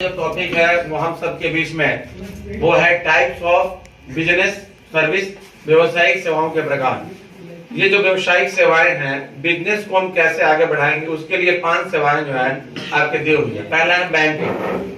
जो टॉपिक है वो हम सबके बीच में वो है टाइप्स ऑफ बिजनेस सर्विस, व्यवसायिक सेवाओं के प्रकार। ये जो व्यवसायिक सेवाएं हैं, बिजनेस को हम कैसे आगे बढ़ाएंगे, उसके लिए 5 सेवाएं जो है आपके दी हुई है। पहला है बैंकिंग।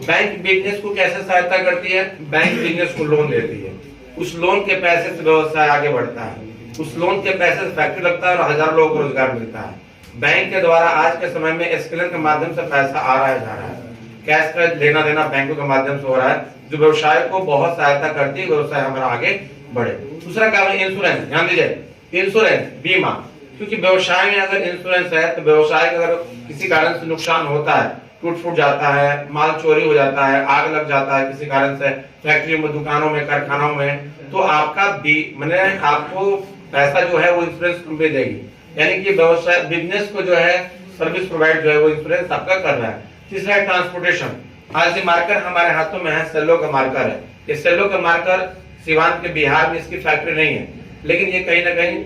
बैंक बिजनेस को कैसे सहायता करती है? बैंक बिजनेस को लोन देती है, उस लोन के पैसे से व्यवसाय आगे बढ़ता है, उस लोन के पैसे से फैक्ट्री लगता है और हजारों लोगों को रोजगार मिलता है। बैंक के द्वारा आज के समय में स्केलर के माध्यम से पैसा आ रहा है, जा रहा है, कैश का लेना देना बैंकों के माध्यम से हो रहा है, जो व्यवसाय को बहुत सहायता करती है, व्यवसाय हमारा आगे बढ़े। दूसरा काम है इंश्योरेंस। ध्यान दीजिए, इंश्योरेंस, बीमा। क्योंकि व्यवसाय में अगर इंश्योरेंस है तो व्यवसाय का अगर किसी कारण से नुकसान होता है, टूट फूट जाता है, माल चोरी हो जाता है, आग लग जाता है किसी कारण से, फैक्ट्री में, दुकानों में, कारखानों में, तो आपका मैंने आपको पैसा जो है वो इंश्योरेंस कंपनी देगी। यानी कि व्यवसाय बिजनेस को जो है सर्विस प्रोवाइड जो है वो इंश्योरेंस आपका कर रहा है। तीसरा है ट्रांसपोर्टेशन। आज ये मार्कर हमारे हाथों में है, सेलो का मार्कर है। ये सेलो का मार्कर सिवान के बिहार में इसकी फैक्ट्री नहीं है, लेकिन ये कहीं ना कहीं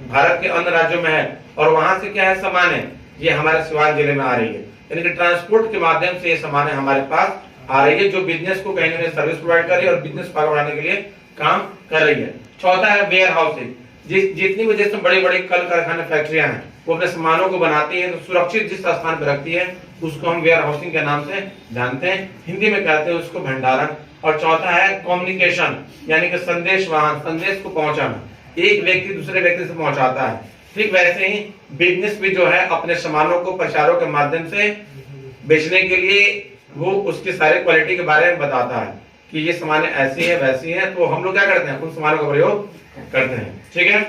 भारत के अन्य राज्यों में है और वहां से क्या है सामान है, ये हमारे सिवान जिले में आ रही है। यानी कि ट्रांसपोर्ट के माध्यम से ये सामान हमारे पास आ रही है, जो बिजनेस को कहीं ना कहीं सर्विस प्रोवाइड कर रही है और बिजनेस आगे बढ़ाने के लिए काम कर रही है। चौथा है वेयर हाउसिंग। जितनी भी जिसमें बड़ी बड़ी कल कारखाने, फैक्ट्रियां हैं, वो अपने सामानों को बनाती है तो सुरक्षित जिस स्थान पर रखती है उसको हम वेयर हाउसिंग के नाम से जानते हैं, हिंदी में कहते हैं उसको भंडारण। और चौथा है कम्युनिकेशन, यानी कि संदेश वाहन, संदेश को पहुंचाना, एक व्यक्ति दूसरे व्यक्ति से पहुंचाता है। ठीक वैसे ही बिजनेस भी जो है अपने सामानों को प्रचारों के माध्यम से बेचने के लिए वो उसकी सारी क्वालिटी के बारे में बताता है कि ये सामान ऐसी है वैसी है, तो हम लोग क्या करते हैं, उन सामानों का प्रयोग करते हैं। ठीक है।